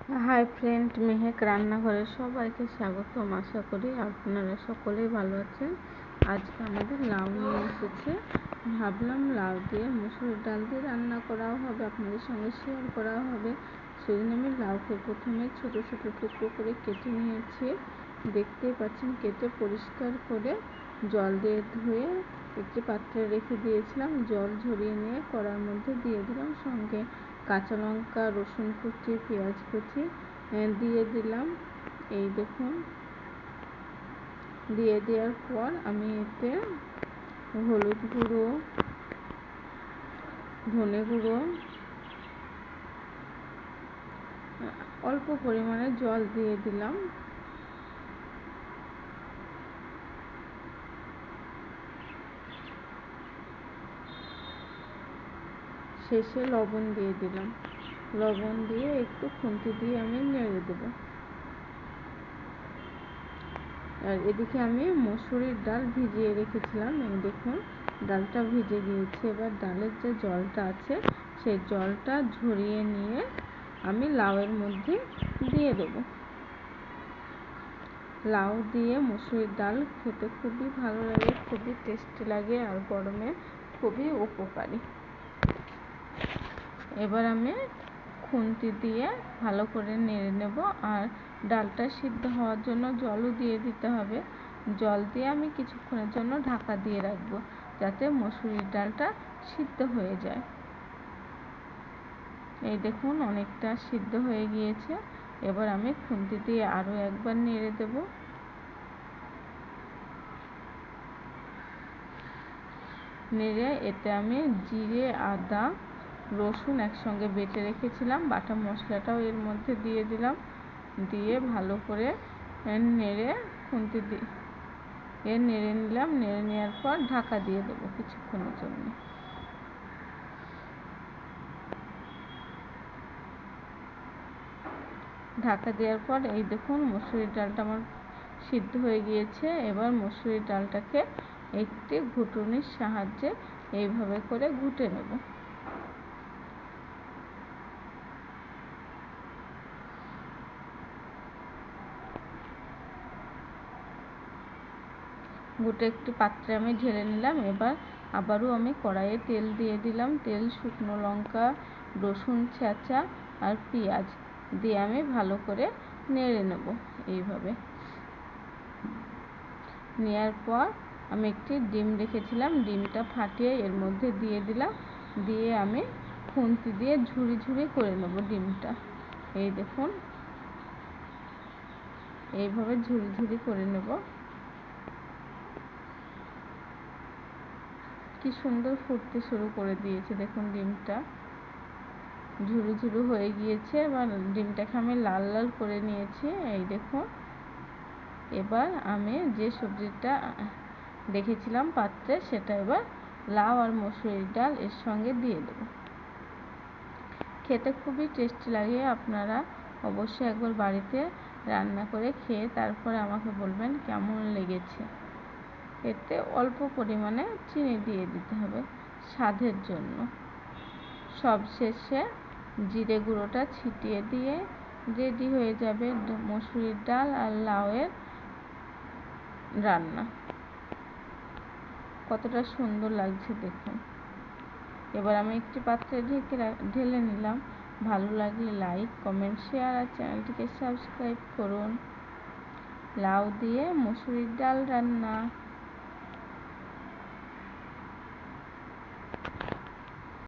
Hi friend, Mehak রান্নাঘরে সবাইকে স্বাগতম। আশা করি আপনারা সকলেই ভালো আছেন। আজকে আমাদের লাউ নিয়ে এসেছে। ভাবলাম লাউ দিয়ে মুসুরির ডাল দিয়ে রান্না করাও হবে, আপনাদের সঙ্গে শেয়ার করা হবে। সেজন্য আমি লাউকে প্রথমে ছোট ছোট টুকরো করে কেটে নিয়েছি। দেখতেই পাচ্ছেন, কেটে পরিষ্কার করে জল দিয়ে ধুয়ে একটি পাত্রে রেখে দিয়েছিলাম। জল ঝরিয়ে নিয়ে কড়ার মধ্যে দিয়ে দিলাম। সঙ্গে কাঁচা লঙ্কা, রসুন কুচি, পেঁয়াজ কুচি দিয়ে দিলাম। এই দেখুন, দিয়ে দেওয়ার পর আমি এতে হলুদ গুঁড়ো, ধনে গুঁড়ো, অল্প পরিমাণে জল দিয়ে দিলাম। শেষে লবণ দিয়ে দিলাম। লবণ দিয়ে একটু খুন্তি দিয়ে আমি নেড়ে দেবো। আর এদিকে আমি মসুরির ডাল ভিজিয়ে রেখেছিলাম। এই দেখুন, ডালটা ভিজে গিয়েছে। এবার ডালের যে জলটা আছে সেই জলটা ঝরিয়ে নিয়ে আমি লাউয়ের মধ্যে দিয়ে দেবো। লাউ দিয়ে মসুরির ডাল খেতে খুবই ভালো লাগে, খুবই টেস্টি লাগে, আর গরমে খুবই উপকারী। এবার আমি খুন্তি দিয়ে ভালো করে নেড়ে নেব। আর ডালটা সিদ্ধ হওয়ার জন্য জলও দিয়ে দিতে হবে। জল দিয়ে আমি কিছুক্ষণের জন্য ঢাকা দিয়ে রাখবো, যাতে মসুরির ডালটা সিদ্ধ হয়ে যায়। এই দেখুন, অনেকটা সিদ্ধ হয়ে গিয়েছে। এবার আমি খুন্তি দিয়ে আরও একবার নেড়ে দেব। নেড়ে এতে আমি জিরে, আদা, রসুন একসঙ্গে বেটে রেখেছিলাম, বাটা মশলাটাও এর মধ্যে দিয়ে দিলাম। দিয়ে ভালো করে নেড়ে খুন্তি দিয়ে নেড়ে নিলাম। নেড়ে নেওয়ার পর ঢাকা দিয়ে দেবো কিছুক্ষণের জন্য। ঢাকা দেওয়ার পর এই দেখুন, মসুরির ডালটা আমার সিদ্ধ হয়ে গিয়েছে। এবার মসুরির ডালটাকে একটি ঘুটুনির সাহায্যে এইভাবে করে ঘুটে নেব। ঘুটে একটি পাত্রে আমি ঢেলে নিলাম। এবার আবারও আমি কড়াইয়ে তেল দিয়ে দিলাম। তেল, শুকনো লঙ্কা, রসুন ছেঁচা আর পেঁয়াজ দিয়ে আমি ভালো করে নেড়ে নেব। এইভাবে নেওয়ার পর আমি একটি ডিম রেখেছিলাম, ডিমটা ফাটিয়ে এর মধ্যে দিয়ে দিলাম। দিয়ে আমি খুন্তি দিয়ে ঝুরি ঝুরি করে নেব ডিমটা। এই দেখুন, এইভাবে ঝুরি ঝুরি করে নেব। কি সুন্দর ফুটতে শুরু করে দিয়েছে, দেখুন ডিমটা ঝুরু ঝুরু হয়ে গিয়েছে। এবার ডিমটাকে আমি লাল লাল করে নিয়েছি। এই দেখুন, এবার আমি যে সবজিটা রেখেছিলাম পাত্রে, সেটা এবার লাউ আর মসুরির ডাল এর সঙ্গে দিয়ে দেবো। খেতে খুবই টেস্টি লাগে। আপনারা অবশ্যই একবার বাড়িতে রান্না করে খেয়ে তারপরে আমাকে বলবেন কেমন লেগেছে। এতে অল্প পরিমাণে চিনি দিয়ে দিতে হবে স্বাদের জন্য। সবশেষে জিরে গুঁড়োটা ছিটিয়ে দিয়ে রেডি হয়ে যাবে মসুরির ডাল আর লাউয়ের রান্না। কতটা সুন্দর লাগছে দেখুন। এবার আমি একটি পাত্রে ঢেলে নিলাম। ভালো লাগলে লাইক, কমেন্ট, শেয়ার আর চ্যানেলটিকে সাবস্ক্রাইব করুন। লাউ দিয়ে মসুরির ডাল রান্না।